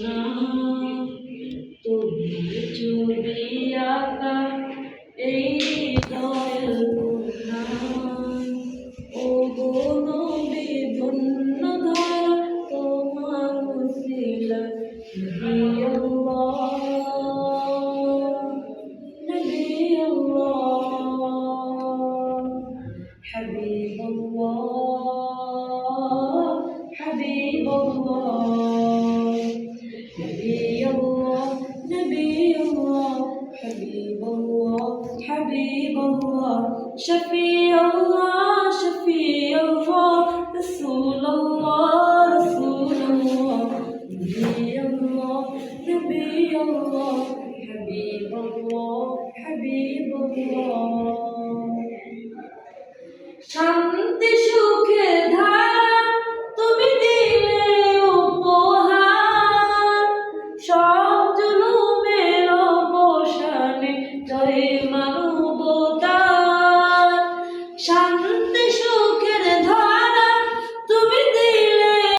না তোমার ছবি আঁকা এই হৃদয়ের কোনা। ও গো নবী ধন্য ধরা তোমার উসিলায় নবী আল্লাহ, নবী আল্লাহ, হাবিব আল্লাহ, হাবিব আল্লাহ, নবী আল্লাহ, নবী আল্লাহ, হাবিব আল্লাহ, হাবিব আল্লাহ, শফি আল্লাহ, শফি আল্লাহ, রাসূল আল্লাহ, রাসূল আল্লাহ, নবী আল্লাহ, নবী আল্লাহ, হাবিব আল্লাহ, হাবিব আল্লাহ। শান্তি সুখের ধারা তুমি দিলে উপহার, সব জুলুমের অবসানে জয় মানবতার। শান্তি